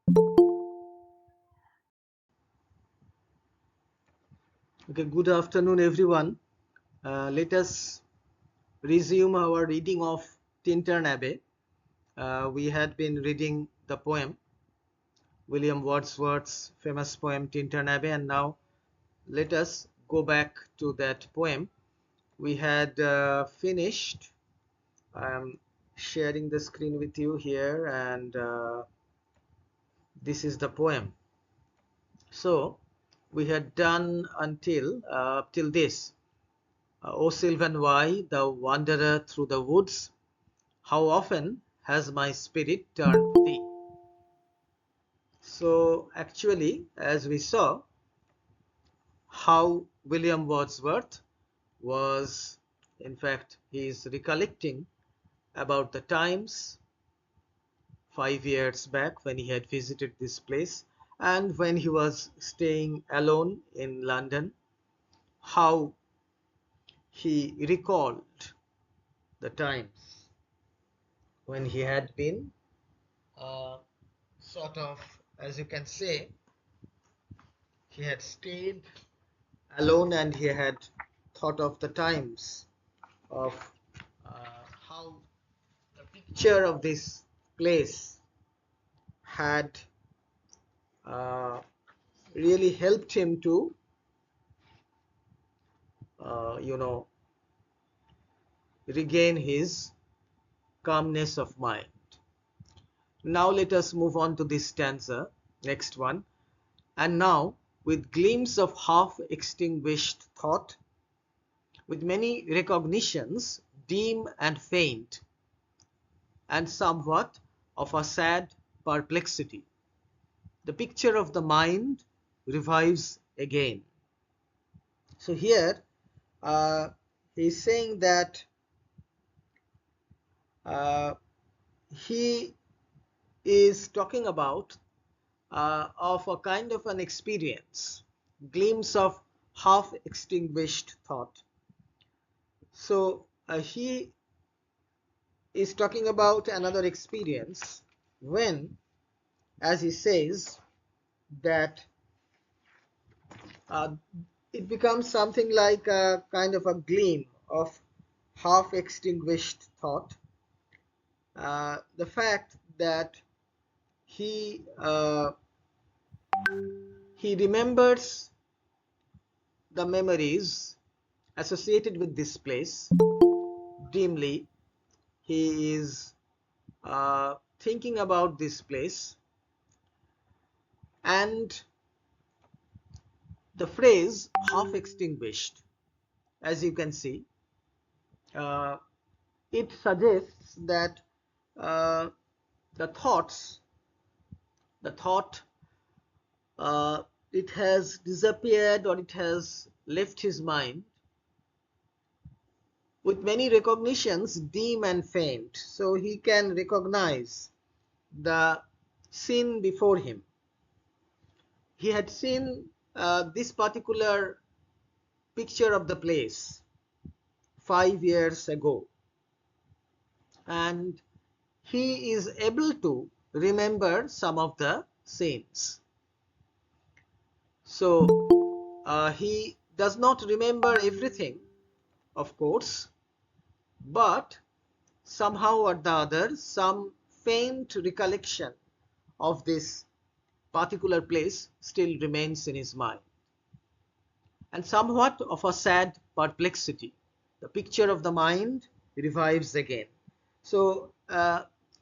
Okay, good afternoon everyone. Let us resume our reading of Tintern Abbey. We had been reading the poem, William Wordsworth's famous poem Tintern Abbey, and now let us go back to that poem. We had finished. I'm sharing the screen with you here, and this is the poem. So we had done until till this. O Sylvan Wye, the wanderer through the woods, how often has my spirit turned thee? So actually, as we saw, how William Wordsworth was, in fact, he is recollecting about the times 5 years back when he had visited this place and when he was staying alone in London, how he recalled the times when he had been sort of, as you can say, he had stayed alone and he had thought of the times of how the picture of this place had really helped him to regain his calmness of mind. Now let us move on to this stanza, next one. And now, with gleams of half-extinguished thought, with many recognitions dim and faint, and somewhat of a sad perplexity, the picture of the mind revives again. So here he's saying that he is talking about of a kind of an experience, glimpse of half extinguished thought. So he is talking about another experience when, as he says, that it becomes something like a kind of a gleam of half extinguished thought. The fact that he remembers the memories associated with this place dimly. He is thinking about this place, and the phrase half extinguished, as you can see, it suggests that the thought it has disappeared, or it has left his mind with many recognitions dim and faint, so he can recognize the scene before him. He had seen this particular picture of the place 5 years ago, and he is able to remember some of the scenes. So he does not remember everything, of course, but somehow or the other some faint recollection of this particular place still remains in his mind, and somewhat of a sad perplexity. The picture of the mind revives again. So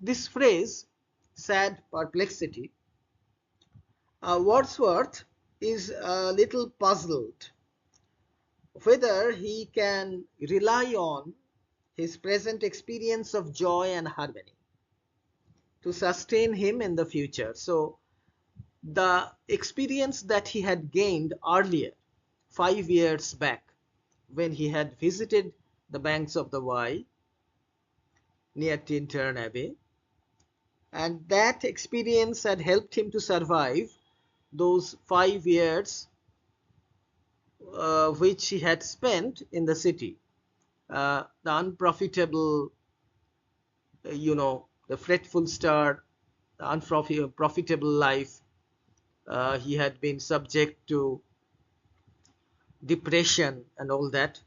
this phrase, sad perplexity, Wordsworth is a little puzzled whether he can rely on his present experience of joy and harmony to sustain him in the future. So the experience that he had gained earlier, 5 years back, when he had visited the banks of the Wye near Tintern Abbey, and that experience had helped him to survive those 5 years which he had spent in the city, the unprofitable, the fretful star unprofitable life. He had been subject to depression and all that,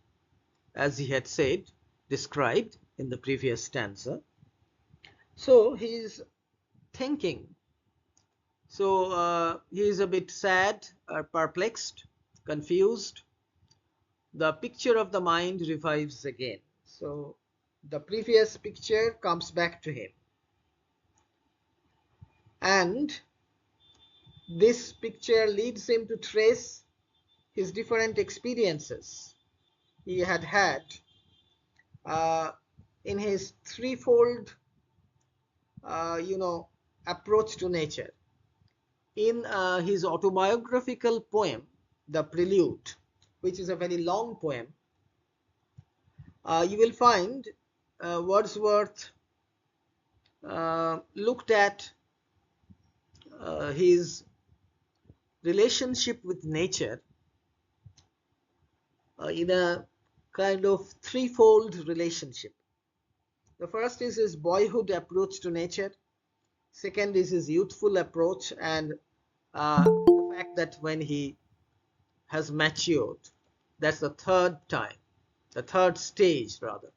as he had said, described in the previous stanza. So he is thinking. So he is a bit sad, perplexed, confused. The picture of the mind revives again. So the previous picture comes back to him. And this picture leads him to trace his different experiences he had had in his threefold, approach to nature. In his autobiographical poem, The Prelude, which is a very long poem, you will find Wordsworth looked at his relationship with nature in a kind of threefold relationship. The first is his boyhood approach to nature. Second is his youthful approach, and the fact that when he has matured, that's the third stage rather.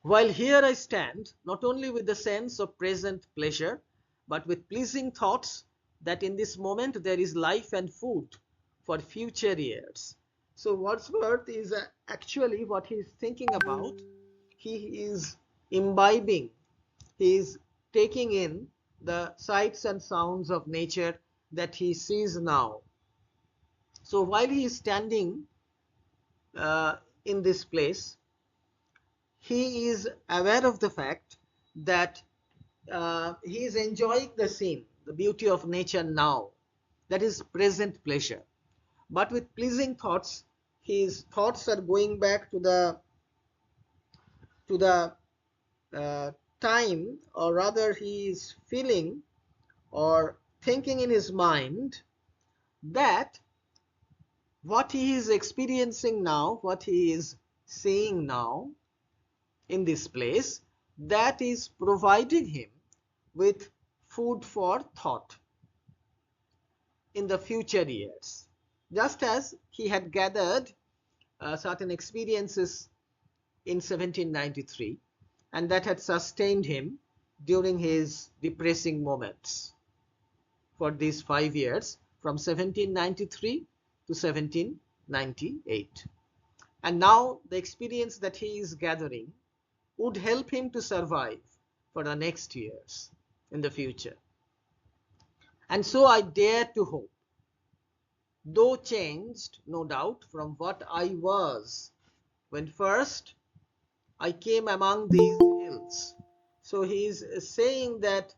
While here I stand, not only with the sense of present pleasure, but with pleasing thoughts that in this moment there is life and food for future years. So Wordsworth is actually what he is thinking about. He is imbibing, he is taking in the sights and sounds of nature that he sees now. So while he is standing in this place, he is aware of the fact that he is enjoying the scene, the beauty of nature now. That is present pleasure. But with pleasing thoughts, his thoughts are going back to the time, or rather he is feeling or thinking in his mind that what he is experiencing now, what he is seeing now in this place, that is providing him with food for thought in the future years. Just as he had gathered certain experiences in 1793, and that had sustained him during his depressing moments for these 5 years, from 1793 to 1798. And now the experience that he is gathering would help him to survive for the next years in the future. And so I dare to hope, though changed, no doubt, from what I was when first I came among these hills. So he is saying that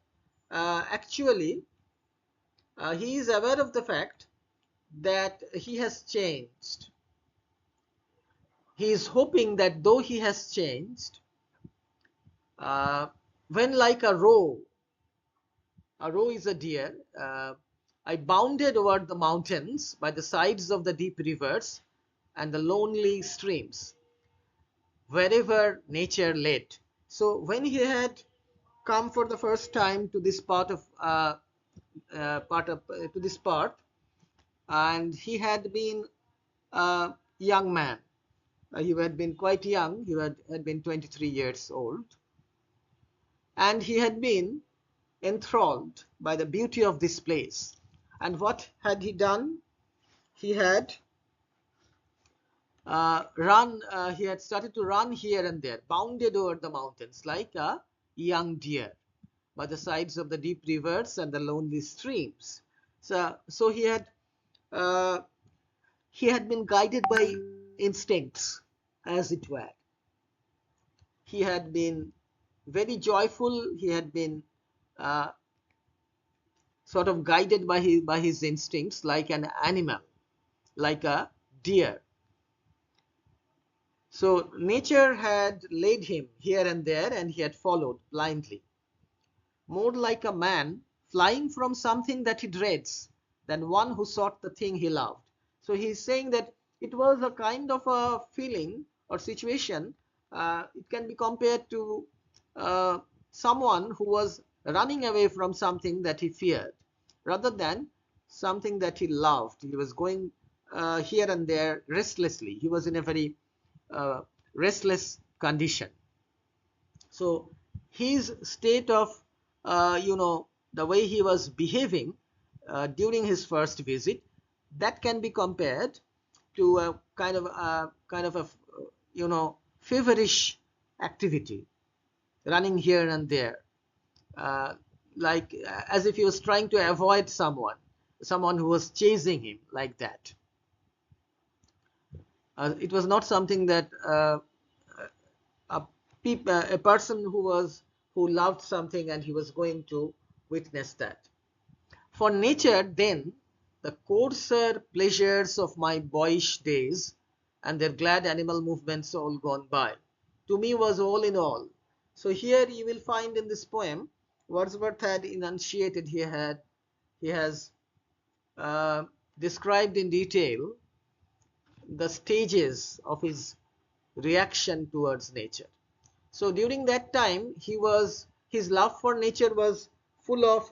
actually he is aware of the fact that he has changed. He is hoping that though he has changed, when like a roe is a deer, I bounded over the mountains by the sides of the deep rivers and the lonely streams, wherever nature led. So when he had come for the first time to this part, and he had been a young man. He had been quite young. He had been 23 years old, and he had been enthralled by the beauty of this place. And what had he done? He had he had started to run here and there, bounded over the mountains like a young deer by the sides of the deep rivers and the lonely streams. So he had been guided by instincts, as it were. He had been very joyful. He had been sort of guided by his instincts, like an animal, like a deer. So nature had led him here and there, and he had followed blindly, more like a man flying from something that he dreads than one who sought the thing he loved. So he's saying that it was a kind of a feeling or situation. It can be compared to someone who was running away from something that he feared rather than something that he loved. He was going here and there restlessly. He was in a very restless condition. So his state of, the way he was behaving during his first visit, that can be compared to a kind of a feverish activity, running here and there, like as if he was trying to avoid someone who was chasing him, like that. It was not something that a person who loved something and he was going to witness that. For nature, then, the coarser pleasures of my boyish days and their glad animal movements all gone by, to me was all in all. So here you will find in this poem, Wordsworth had enunciated, he has described in detail the stages of his reaction towards nature. So during that time, his love for nature was full of,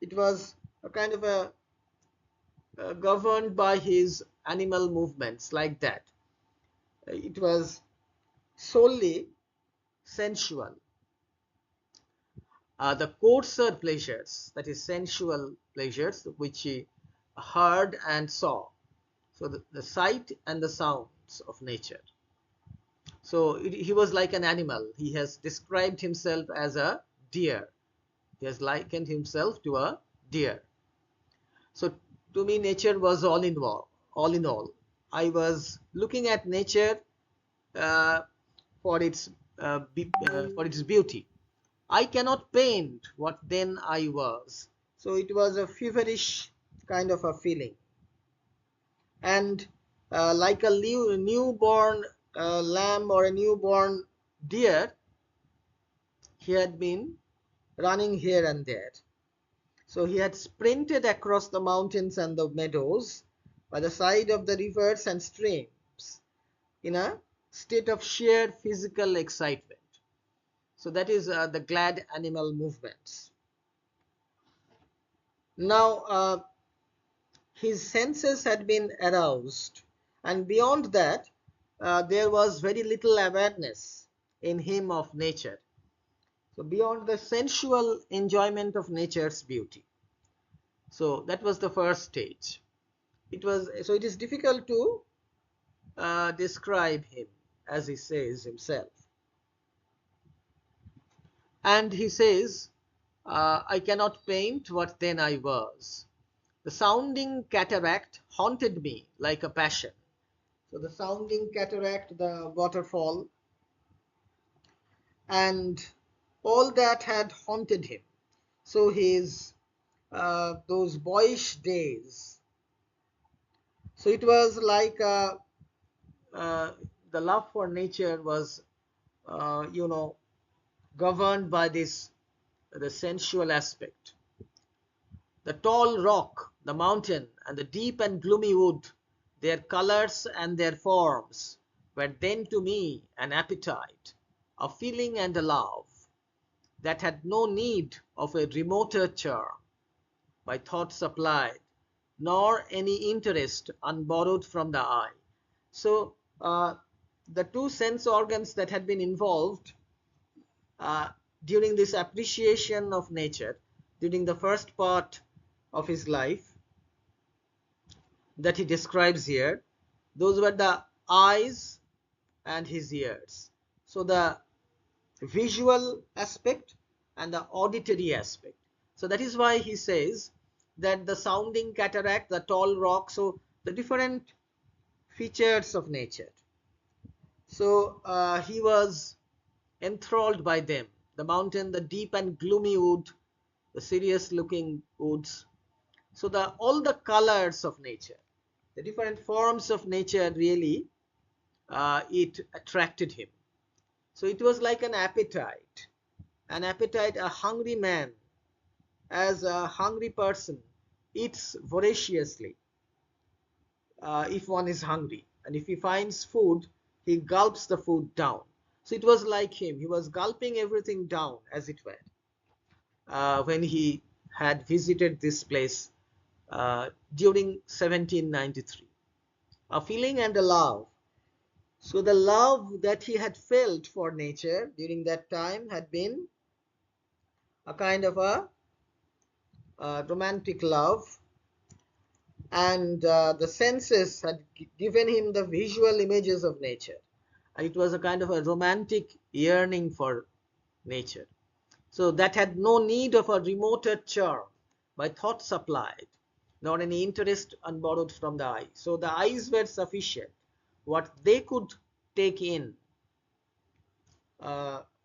it was a kind of a governed by his animal movements, like that. It was solely sensual. The coarser pleasures, that is sensual pleasures, which he heard and saw. So the sight and the sounds of nature. So he was like an animal. He has described himself as a deer. He has likened himself to a deer. So to me, nature was all in all. I was looking at nature for its beauty. I cannot paint what then I was. So it was a feverish kind of a feeling. And like a newborn lamb or a newborn deer, he had been running here and there. So he had sprinted across the mountains and the meadows by the side of the rivers and streams in a state of sheer physical excitement. So that is the glad animal movements. Now his senses had been aroused, and beyond that there was very little awareness in him of nature. So beyond the sensual enjoyment of nature's beauty. So that was the first stage. It is difficult to describe him, as he says himself. And he says, I cannot paint what then I was. The sounding cataract haunted me like a passion. So the sounding cataract, the waterfall, and all that had haunted him. So his those boyish days. So it was like the love for nature was, governed by the sensual aspect. The tall rock, the mountain, and the deep and gloomy wood, their colors and their forms, were then to me an appetite, a feeling and a love, that had no need of a remoter charm, by thought supplied, nor any interest unborrowed from the eye. So the two sense organs that had been involved during this appreciation of nature, during the first part of his life that he describes here, those were the eyes and his ears. So the visual aspect and the auditory aspect. So that is why he says that the sounding cataract, the tall rock, so the different features of nature. So he was enthralled by them. The mountain, the deep and gloomy wood, the serious looking woods. So all the colors of nature, the different forms of nature, really it attracted him. So it was like an appetite, a hungry man, as a hungry person eats voraciously if one is hungry, and if he finds food, he gulps the food down. So it was like him. He was gulping everything down, as it were. when he had visited this place during 1793. A feeling and a love. So the love that he had felt for nature during that time had been a kind of a romantic love, and the senses had given him the visual images of nature. And it was a kind of a romantic yearning for nature. So that had no need of a remoter charm by thought supplied, nor any interest unborrowed from the eye. So the eyes were sufficient. What they could take in,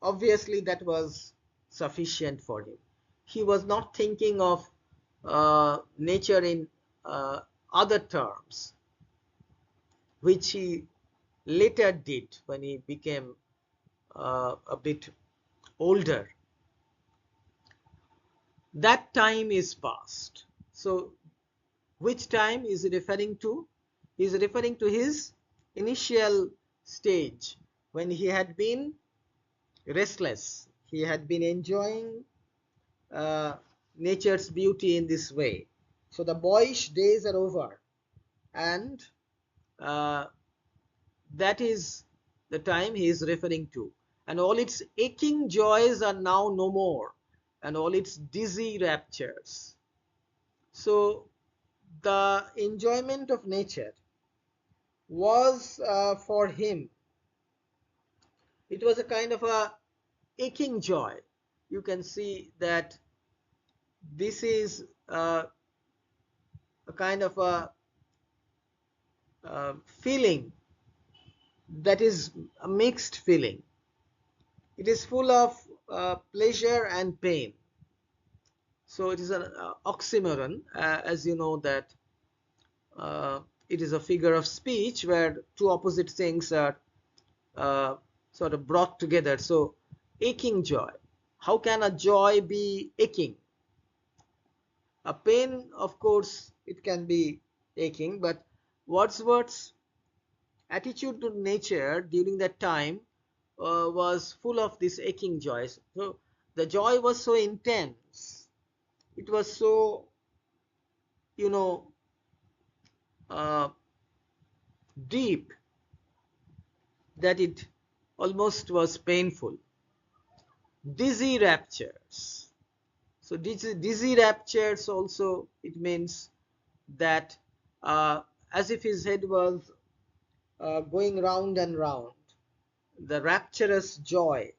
obviously that was sufficient for him. He was not thinking of nature in uh, other terms, which he later did when he became a bit older. That time is past. So which time is he referring to? He is referring to his initial stage when he had been restless. He had been enjoying uh, nature's beauty in this way. So the boyish days are over, and uh, that is the time he is referring to. And all its aching joys are now no more, and all its dizzy raptures. So the enjoyment of nature was for him, it was a kind of a aching joy. You can see that this is a kind of a feeling that is a mixed feeling. It is full of pleasure and pain. So it is an oxymoron, as you know that it is a figure of speech where two opposite things are uh, sort of brought together. So aching joy. How can a joy be aching? A pain, of course, it can be aching, but Wordsworth's attitude to nature during that time was full of these aching joys. So the joy was so intense, it was so, you know, uh, deep, that it almost was painful. Dizzy raptures. So dizzy raptures also, it means that as if his head was going round and round, the rapturous joy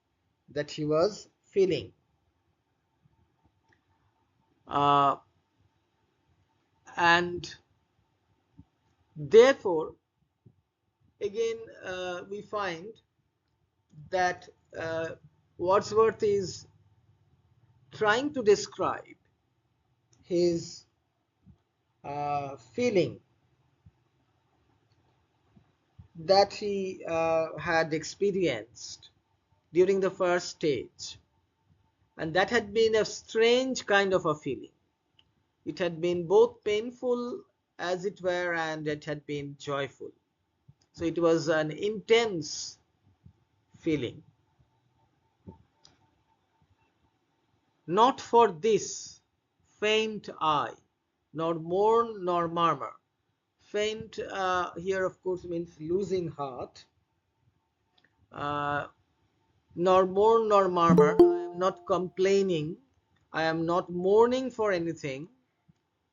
that he was feeling. Uh, and therefore, again, we find that Wordsworth is trying to describe his feeling that he had experienced during the first stage, and that had been a strange kind of a feeling. It had been both painful, as it were, and it had been joyful. So it was an intense feeling. Not for this faint eye, nor mourn nor murmur. Faint here, of course, means losing heart. Uh, Nor mourn nor murmur. I am not complaining. I am not mourning for anything,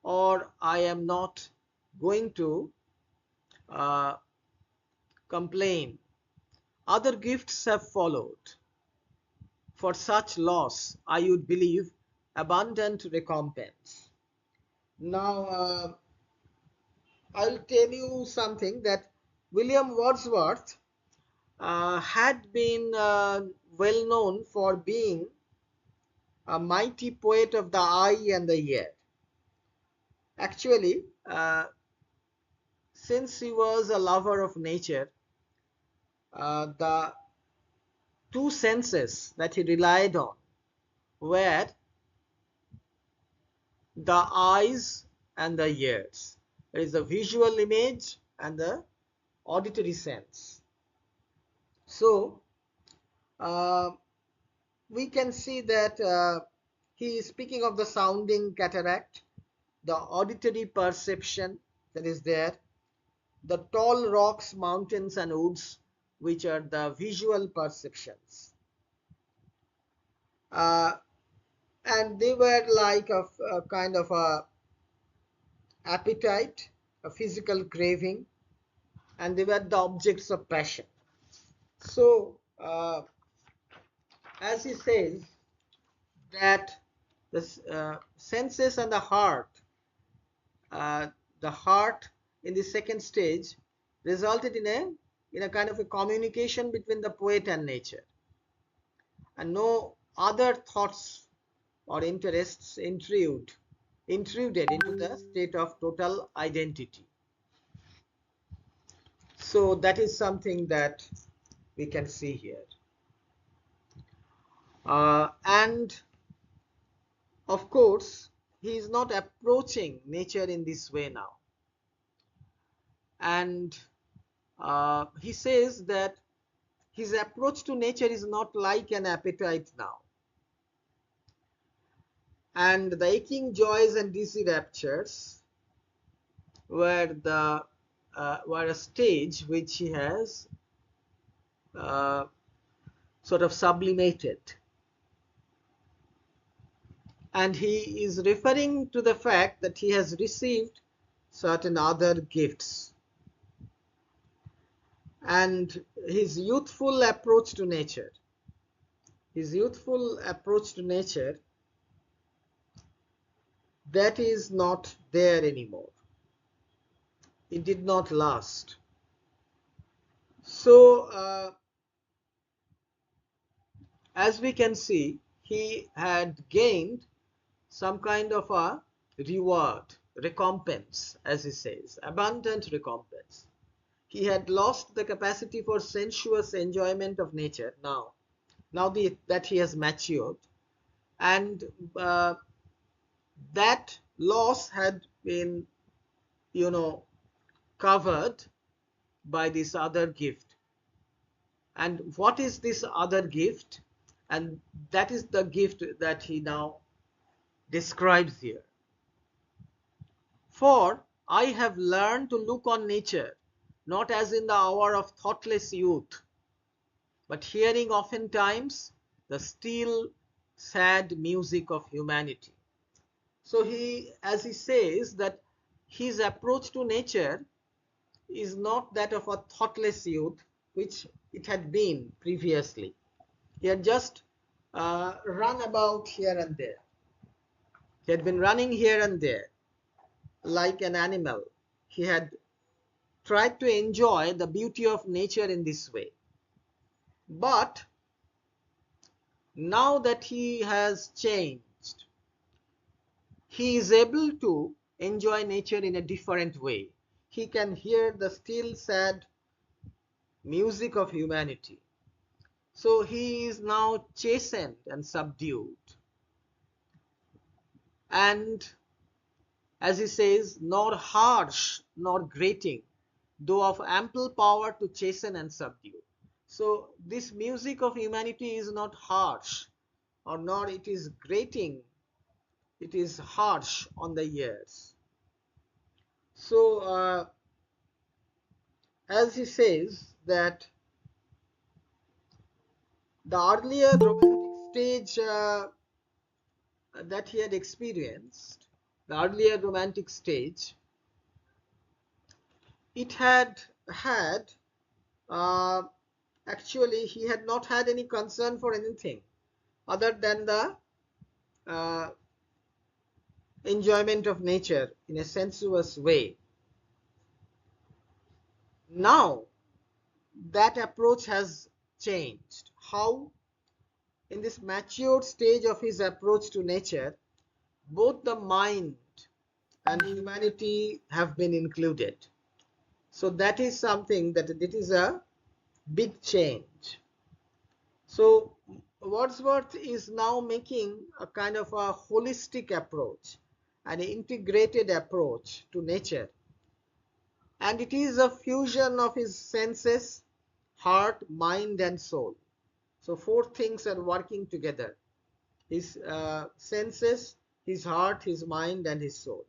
or I am not going to uh, complain. Other gifts have followed. For such loss, I would believe abundant recompense. Now, I'll tell you something that William Wordsworth had been well known for being a mighty poet of the eye and the ear. Actually, since he was a lover of nature, the two senses that he relied on were the eyes and the ears. There is the visual image and the auditory sense. So, we can see that he is speaking of the sounding cataract, the auditory perception that is there, the tall rocks, mountains and woods, which are the visual perceptions. And they were like a kind of a appetite, a physical craving, and they were the objects of passion. So, as he says that the senses and the heart in the second stage resulted in a kind of a communication between the poet and nature, and no other thoughts or interests intruded into the state of total identity. So that is something that we can see here. And of course, he is not approaching nature in this way now. And he says that his approach to nature is not like an appetite now. And the aching joys and dizzy raptures were a stage which he has sort of sublimated. And he is referring to the fact that he has received certain other gifts. And his youthful approach to nature, that is not there anymore. It did not last. So, as we can see, he had gained some kind of a reward, recompense, as he says, abundant recompense. He had lost the capacity for sensuous enjoyment of nature now that he has matured, and that loss had been, covered by this other gift. And what is this other gift? And that is the gift that he now describes here. For I have learned to look on nature not as in the hour of thoughtless youth, but hearing oftentimes the still sad music of humanity. So as he says, that his approach to nature is not that of a thoughtless youth, which it had been previously. He had just run about here and there. He had been running here and there like an animal. He had tried to enjoy the beauty of nature in this way. But now that he has changed, he is able to enjoy nature in a different way. He can hear the still sad music of humanity. So he is now chastened and subdued. And as he says, nor harsh nor grating, though of ample power to chasten and subdue. So this music of humanity is not harsh, or nor it is grating, it is harsh on the ears. So as he says that the earlier romantic stage that he had experienced, the earlier romantic stage, it had actually he had not had any concern for anything other than the enjoyment of nature in a sensuous way. Now that approach has changed. How? In this matured stage of his approach to nature, both the mind and humanity have been included. So that is something that it is a big change. So Wordsworth is now making a kind of a holistic approach, an integrated approach to nature. And it is a fusion of his senses, heart, mind and soul. So four things are working together. his senses, his heart, his mind, and his soul.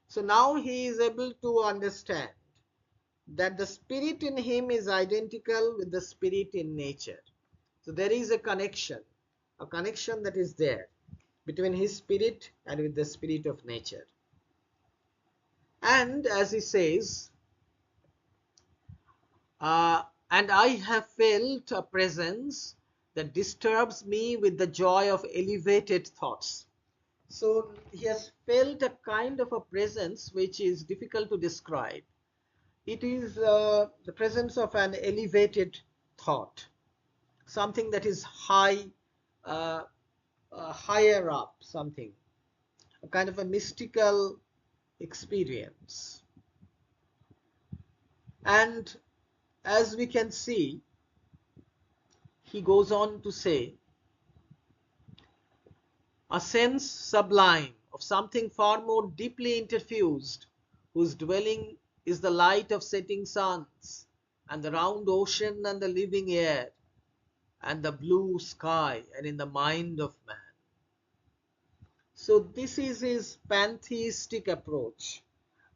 So now he is able to understand that the spirit in him is identical with the spirit in nature. So there is a connection that is there between his spirit and with the spirit of nature. And as he says, and I have felt a presence that disturbs me with the joy of elevated thoughts. So he has felt a kind of a presence which is difficult to describe. It is the presence of an elevated thought, something that is higher up, something, a kind of a mystical experience. And as we can see, he goes on to say, a sense sublime of something far more deeply interfused, whose dwelling is the light of setting suns, and the round ocean and the living air, and the blue sky, and in the mind of man. So this is his pantheistic approach,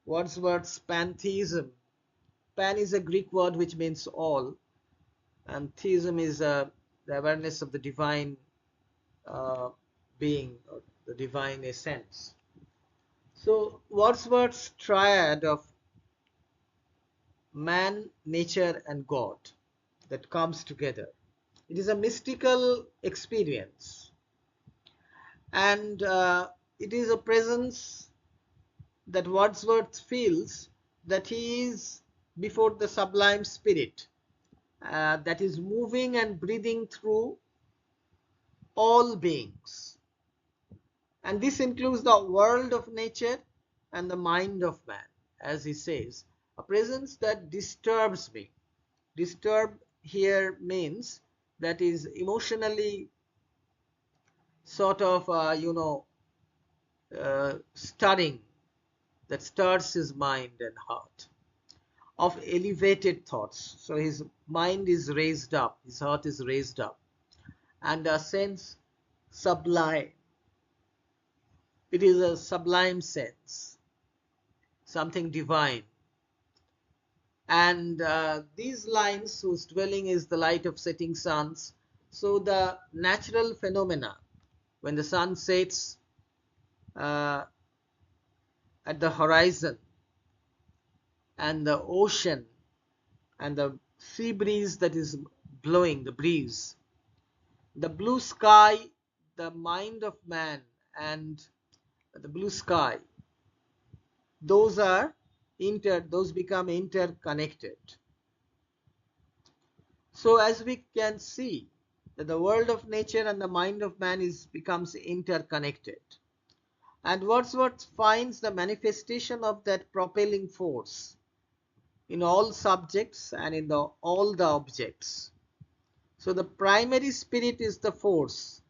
Wordsworth's pantheism. Pan is a Greek word which means all, and theism is the awareness of the divine being, or the divine essence. So Wordsworth's triad of man, nature, and God that comes together. It is a mystical experience, and it is a presence that Wordsworth feels that he is before the sublime spirit that is moving and breathing through all beings. And this includes the world of nature and the mind of man, as he says, a presence that disturbs me. Disturb here means that is emotionally sort of, stirring, that stirs his mind and heart, of elevated thoughts. So his mind is raised up, his heart is raised up, and a sense sublime. It is a sublime sense, something divine. And these lines, whose dwelling is the light of setting suns, so the natural phenomena, when the sun sets at the horizon, and the ocean, and the sea breeze that is blowing, the breeze, the blue sky, the mind of man, and the blue sky, those become interconnected. So as we can see that the world of nature and the mind of man becomes interconnected, and Wordsworth finds the manifestation of that propelling force in all subjects and in all the objects. So the primary spirit is the force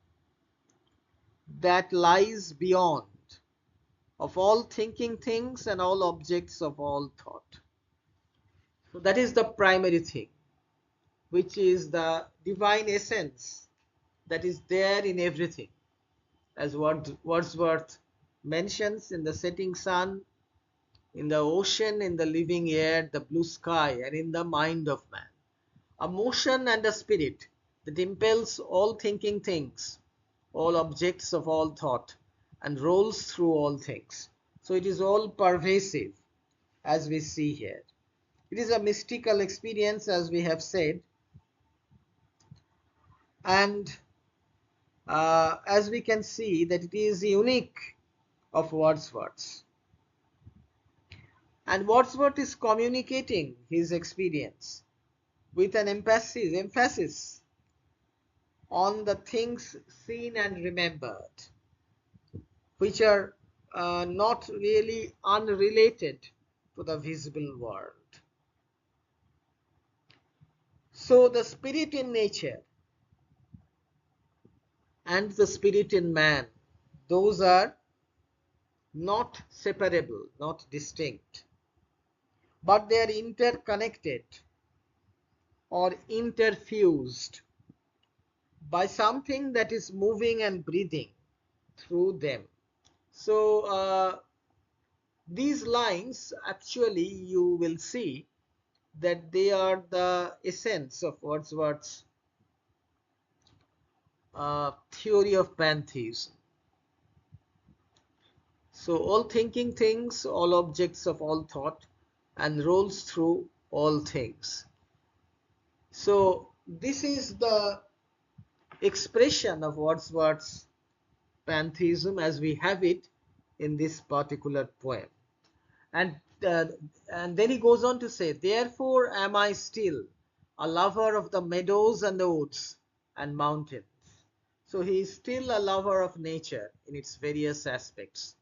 that lies beyond of all thinking things and all objects of all thought. So that is the primary thing, which is the divine essence that is there in everything, as Wordsworth mentions, in the setting sun, in the ocean, in the living air, the blue sky, and in the mind of man. A motion and a spirit that impels all thinking things, all objects of all thought, and rolls through all things. So it is all pervasive, as we see here. It is a mystical experience, as we have said, and as we can see that it is unique of Wordsworth's. And Wordsworth is communicating his experience with an emphasis on the things seen and remembered, which are not really unrelated to the visible world. So the spirit in nature and the spirit in man, those are not separable, not distinct, but they are interconnected or interfused by something that is moving and breathing through them. So these lines, actually you will see that they are the essence of Wordsworth's theory of pantheism. So all thinking things, all objects of all thought, and rolls through all things. So this is the expression of Wordsworth's pantheism as we have it in this particular poem. And then he goes on to say, therefore am I still a lover of the meadows and the woods and mountains. So he is still a lover of nature in its various aspects.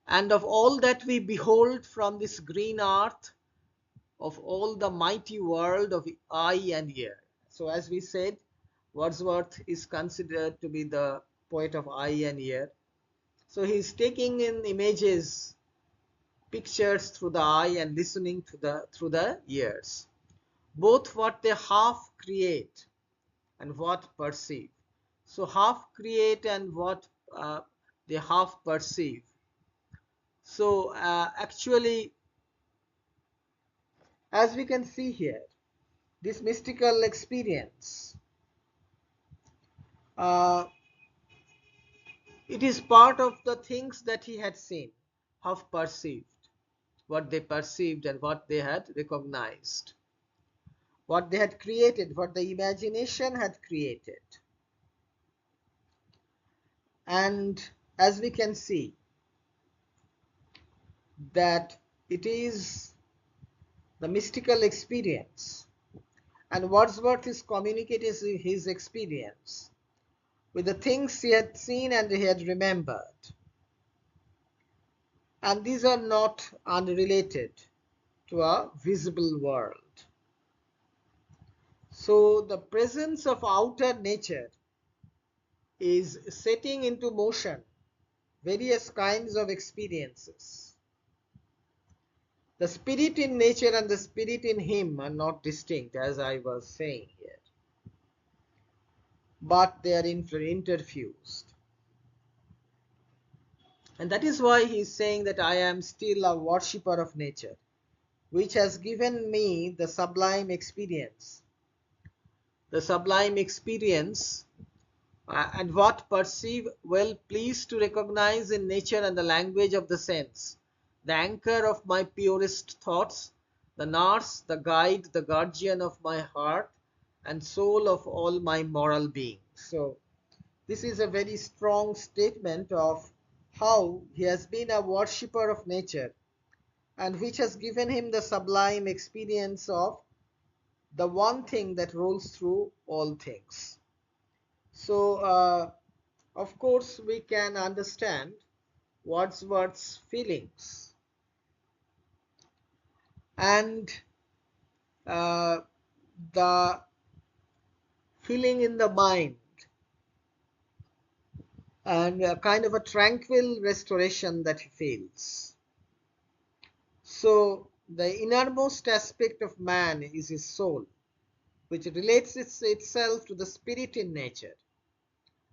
And of all that we behold from this green earth, of all the mighty world of eye and ear. So as we said, Wordsworth is considered to be the poet of eye and ear. So he is taking in images, pictures through the eye and listening through the ears. Both what they half create and what perceive. So half create and what they half perceive. So actually, as we can see here, this mystical experience, it is part of the things that he had seen, half perceived, what they perceived and what they had recognized, what they had created, what the imagination had created. And as we can see, that it is the mystical experience, and Wordsworth is communicating his experience with the things he had seen and he had remembered. And these are not unrelated to a visible world. So the presence of outer nature is setting into motion various kinds of experiences. The spirit in nature and the spirit in him are not distinct, as I was saying here, but they are interfused. And that is why he is saying that I am still a worshipper of nature, which has given me the sublime experience. The sublime experience and what perceive, well pleased to recognize in nature and the language of the sense, the anchor of my purest thoughts, the nurse, the guide, the guardian of my heart and soul of all my moral being. So this is a very strong statement of how he has been a worshipper of nature, and which has given him the sublime experience of the one thing that rolls through all things. So of course we can understand Wordsworth's feelings, and the feeling in the mind, and a kind of a tranquil restoration that he feels. So the innermost aspect of man is his soul, which relates itself to the spirit in nature,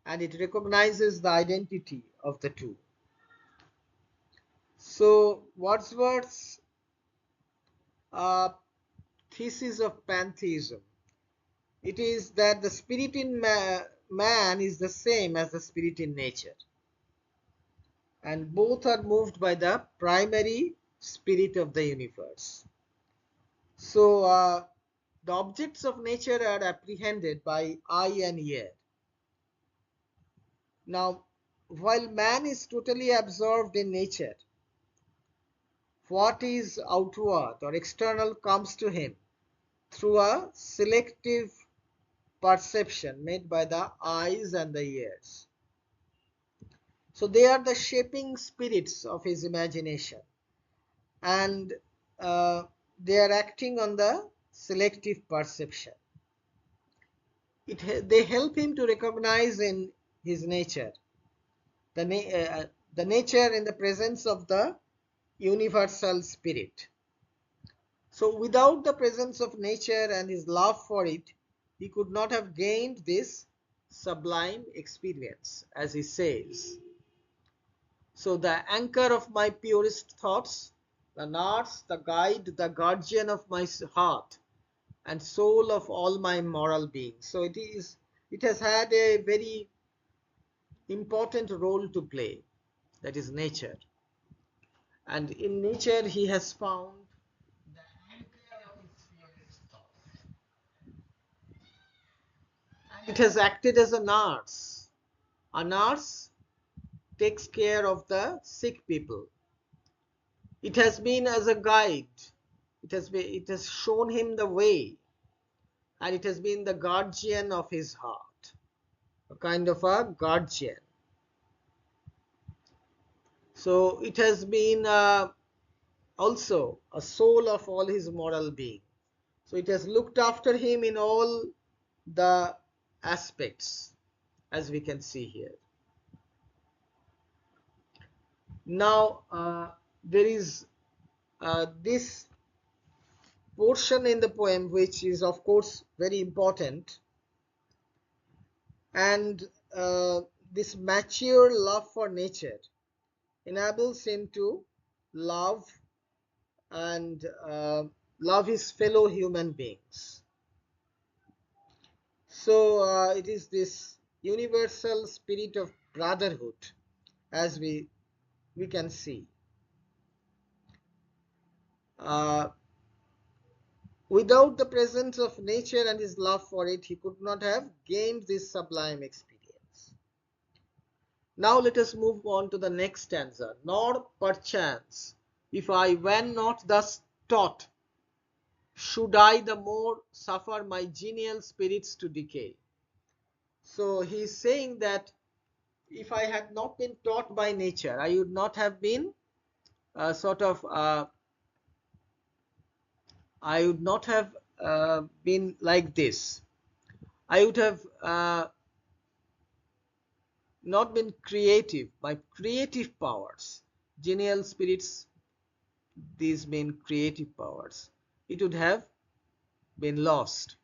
and it recognizes the identity of the two. So Wordsworth's thesis of pantheism, it is that the spirit in man is the same as the spirit in nature, and both are moved by the primary spirit of the universe. So the objects of nature are apprehended by eye and ear. Now, while man is totally absorbed in nature, what is outward or external comes to him through a selective perception made by the eyes and the ears. So they are the shaping spirits of his imagination, and they are acting on the selective perception. They help him to recognize in his nature the nature in the presence of the universal spirit. So without the presence of nature and his love for it, he could not have gained this sublime experience, as he says. So the anchor of my purest thoughts, the nurse, the guide, the guardian of my heart, and soul of all my moral being. So it has had a very important role to play, that is nature. And in nature he has found the anchor of his purest thoughts. And it has acted as a nurse. A nurse takes care of the sick people. It has been as a guide. It has shown him the way, and it has been the guardian of his heart, a kind of a guardian. So it has been also a soul of all his moral being. So it has looked after him in all the aspects, as we can see here. Now there is this portion in the poem which is of course very important, and this mature love for nature enables him to love and love his fellow human beings. So it is this universal spirit of brotherhood, as we can see. Without the presence of nature and his love for it, he could not have gained this sublime experience. Now let us move on to the next stanza. Nor perchance, if I were not thus taught, should I the more suffer my genial spirits to decay. So he is saying that if I had not been taught by nature, I would not have been I would not have been like this. I would have not been creative. My creative powers, genial spirits, these mean creative powers, it would have been lost.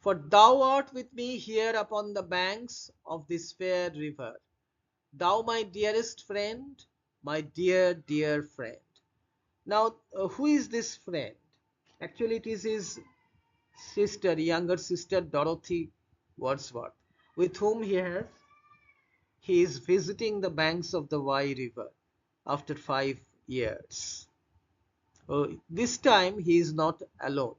For thou art with me here upon the banks of this fair river, thou my dearest friend, my dear, dear friend. Now, who is this friend? Actually, it is his sister, younger sister Dorothy Wordsworth, with whom he is visiting the banks of the Wye River after 5 years. This time he is not alone.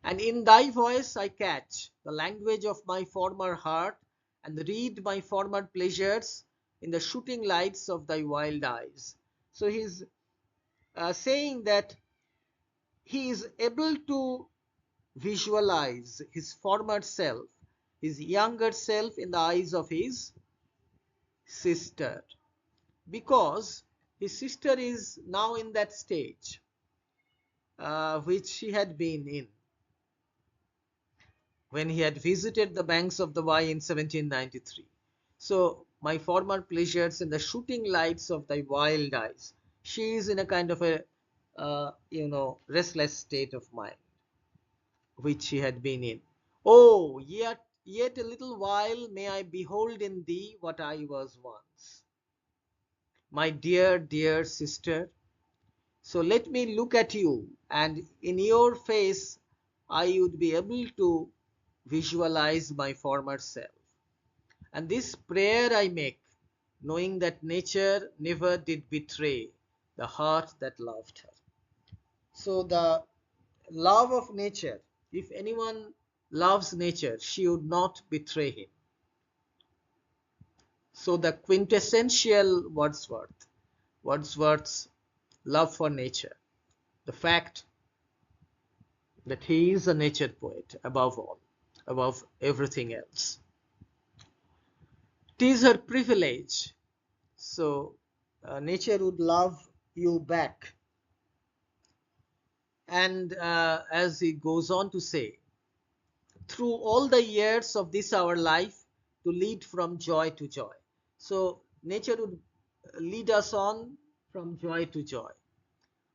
And in thy voice I catch the language of my former heart, and read my former pleasures in the shooting lights of thy wild eyes. So he is saying that he is able to visualize his former self, his younger self, in the eyes of his sister, because his sister is now in that stage which she had been in when he had visited the banks of the Wye in 1793. So, my former pleasures in the shooting lights of thy wild eyes. She is in a kind of a restless state of mind which she had been in. Oh, yet a little while may I behold in thee what I was once. My dear, dear sister, so let me look at you, and in your face I would be able to visualize my former self. And this prayer I make, knowing that nature never did betray the heart that loved her. So the love of nature, if anyone loves nature, she would not betray him. So the quintessential Wordsworth's love for nature, the fact that he is a nature poet above all, above everything else. It is her privilege. So nature would love you back. And as he goes on to say, through all the years of this our life, to lead from joy to joy. So nature would lead us on from joy to joy.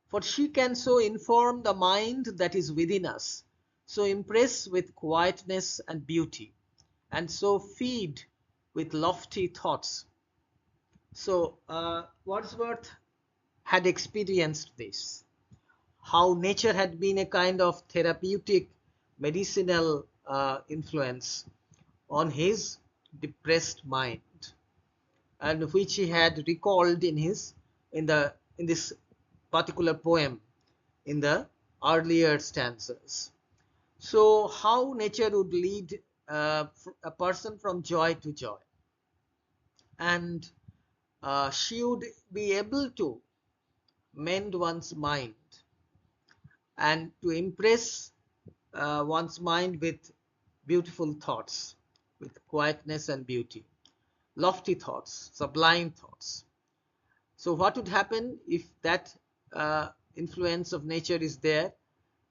For she can so inform the mind that is within us, So impress with quietness and beauty, and so feed with lofty thoughts. So Wordsworth had experienced this, how nature had been a kind of therapeutic medicinal influence on his depressed mind, and which he had recalled in this particular poem in the earlier stanzas. So how nature would lead a person from joy to joy, and she would be able to mend one's mind and to impress one's mind with beautiful thoughts, with quietness and beauty, lofty thoughts, sublime thoughts. So what would happen if that influence of nature is there?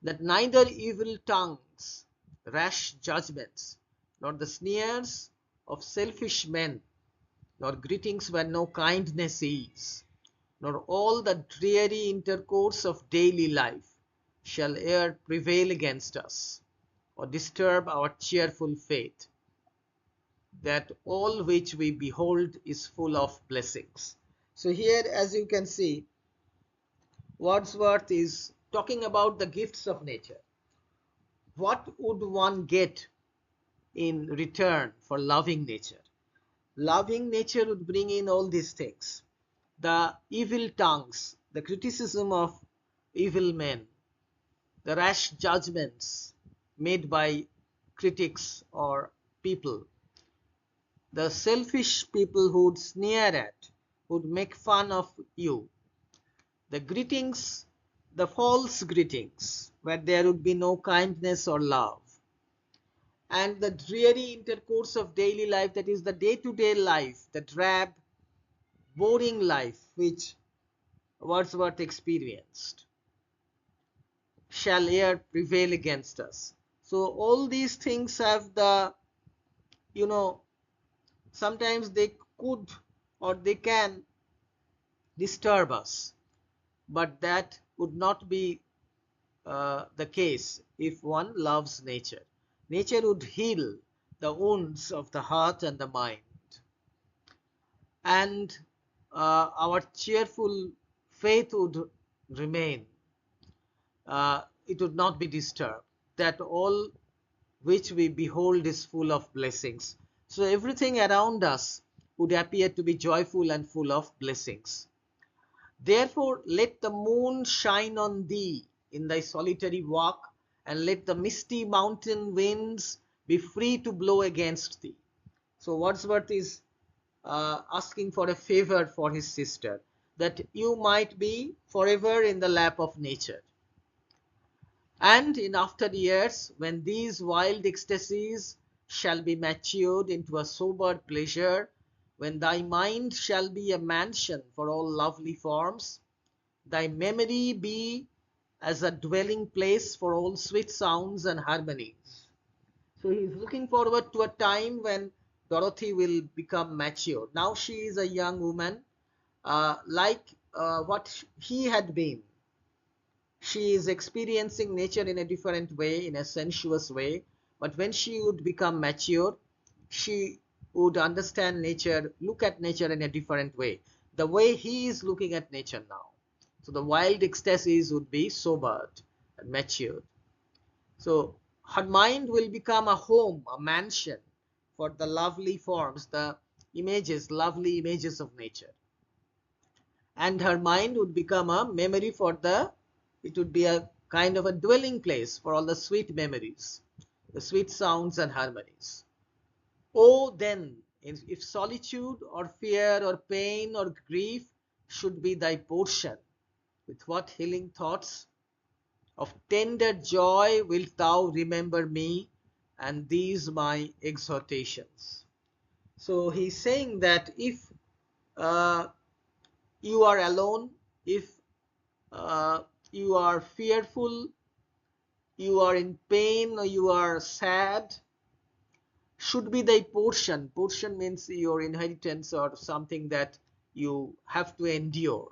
That neither evil tongues, rash judgments, nor the sneers of selfish men, nor greetings where no kindness is, nor all the dreary intercourse of daily life shall e'er prevail against us, or disturb our cheerful faith, that all which we behold is full of blessings. So here, as you can see, Wordsworth is talking about the gifts of nature. What would one get in return for loving nature? Loving nature would bring in all these things. The evil tongues, the criticism of evil men, the rash judgments made by critics or people, the selfish people who would sneer at, who would make fun of you, the greetings, the false greetings, where there would be no kindness or love, and the dreary intercourse of daily life, that is the day-to-day life, the drab, boring life which Wordsworth experienced, shall e'er prevail against us. So all these things have the, sometimes they could or they can disturb us, but that would not be the case if one loves nature. Nature would heal the wounds of the heart and the mind, and our cheerful faith would remain. It would not be disturbed, that all which we behold is full of blessings. So everything around us would appear to be joyful and full of blessings. Therefore, let the moon shine on thee in thy solitary walk, and let the misty mountain winds be free to blow against thee. So Wordsworth is asking for a favor for his sister, that you might be forever in the lap of nature. And in after years, when these wild ecstasies shall be matured into a sober pleasure, when thy mind shall be a mansion for all lovely forms, thy memory be as a dwelling place for all sweet sounds and harmonies. So he is looking forward to a time when Dorothy will become mature. Now she is a young woman, like what he had been. She is experiencing nature in a different way, in a sensuous way. But when she would become mature, she would understand nature, look at nature in a different way, the way he is looking at nature now. So the wild ecstasies would be sobered and matured. So her mind will become a home, a mansion for the lovely forms, the images, lovely images of nature. And her mind would become a memory for it would be a kind of a dwelling place for all the sweet memories, the sweet sounds and harmonies. Oh, then, if solitude or fear or pain or grief should be thy portion, with what healing thoughts of tender joy wilt thou remember me and these my exhortations. So he's saying that if uh, you are alone, if you are fearful, you are in pain, or you are sad, should be thy portion. Portion means your inheritance or something that you have to endure.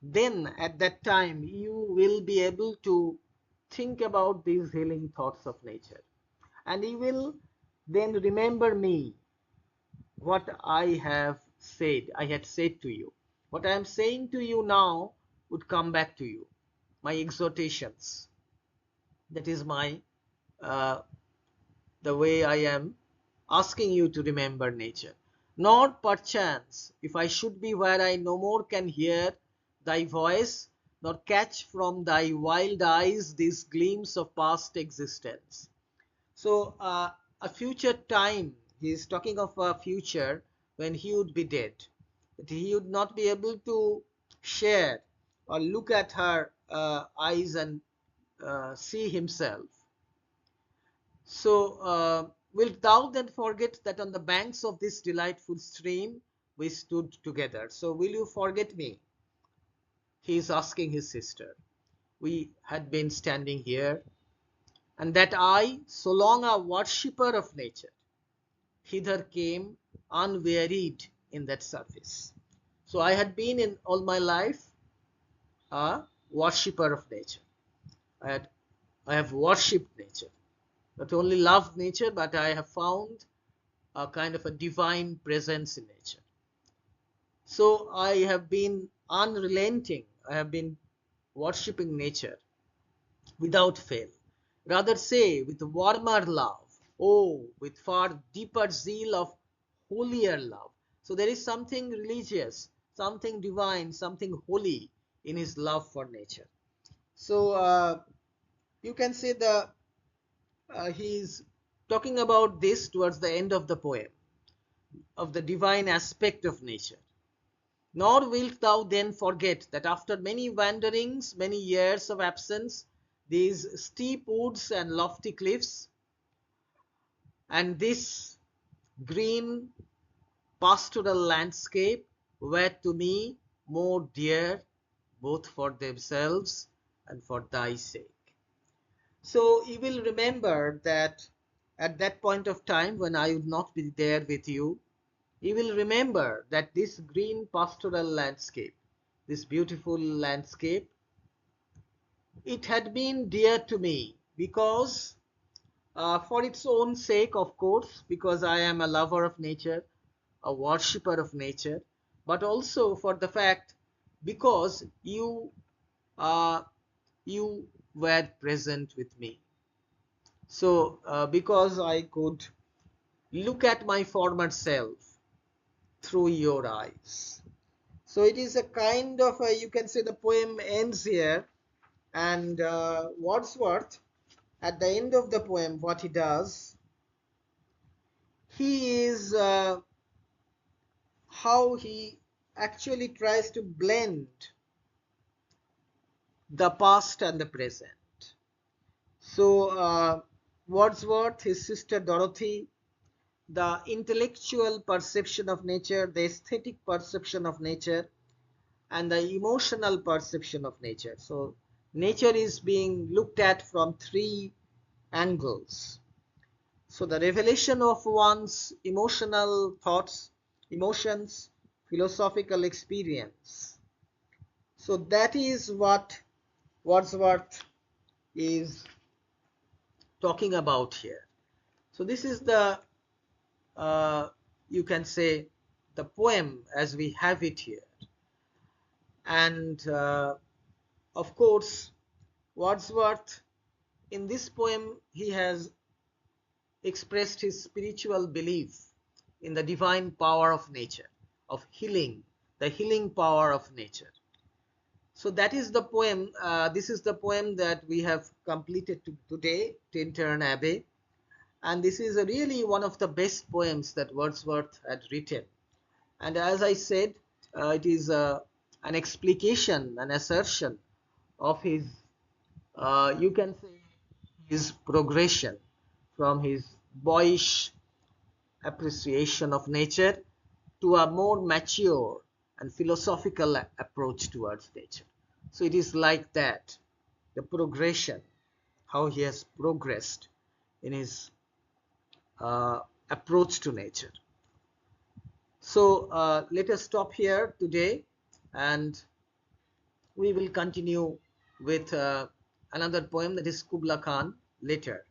Then at that time you will be able to think about these healing thoughts of nature, and you will then remember me, what I had said to you. What I am saying to you now would come back to you. My exhortations. That is uh, the way I am asking you to remember nature. Nor perchance, if I should be where I no more can hear thy voice, nor catch from thy wild eyes these gleams of past existence. So, a future time, he is talking of a future when he would be dead, that he would not be able to share or look at her eyes and see himself. So, wilt thou then forget that on the banks of this delightful stream we stood together? So, will you forget me? He is asking his sister. We had been standing here, and that I, so long a worshipper of nature, hither came unwearied in that service. So I had been in all my life a worshipper of nature. I have worshipped nature. Not only loved nature, but I have found a kind of a divine presence in nature. So I have been unrelenting. I have been worshipping nature without fail. Rather say, with warmer love, oh, with far deeper zeal of holier love. So there is something religious, something divine, something holy in his love for nature. So you can say he's talking about this towards the end of the poem, of the divine aspect of nature. Nor wilt thou then forget that after many wanderings, many years of absence, these steep woods and lofty cliffs, and this green pastoral landscape were to me more dear, both for themselves and for thy sake. So you will remember that at that point of time when I would not be there with you, you will remember that this green pastoral landscape, this beautiful landscape, it had been dear to me because for its own sake, of course, because I am a lover of nature, a worshipper of nature, but also for the fact because uh, you were present with me. So because I could look at my former self through your eyes. So it is a kind of you can say the poem ends here, and Wordsworth, at the end of the poem, what he does, he is how he actually tries to blend the past and the present. So Wordsworth, his sister Dorothy, the intellectual perception of nature, the aesthetic perception of nature, and the emotional perception of nature. So nature is being looked at from three angles. So the revelation of one's emotional thoughts, emotions, philosophical experience. So that is what Wordsworth is talking about here. So this is the, you can say, the poem as we have it here. And of course, Wordsworth, in this poem, he has expressed his spiritual belief in the divine power of nature, of healing, the healing power of nature. So that is the poem. This is the poem that we have completed today, Tintern Abbey. And this is really one of the best poems that Wordsworth had written. And as I said, it is an explication, an assertion of his, you can say, his progression from his boyish appreciation of nature to a more mature and philosophical approach towards nature. So it is like that, the progression, how he has progressed in his approach to nature. So let us stop here today, and we will continue with another poem, that is Kubla Khan, Later.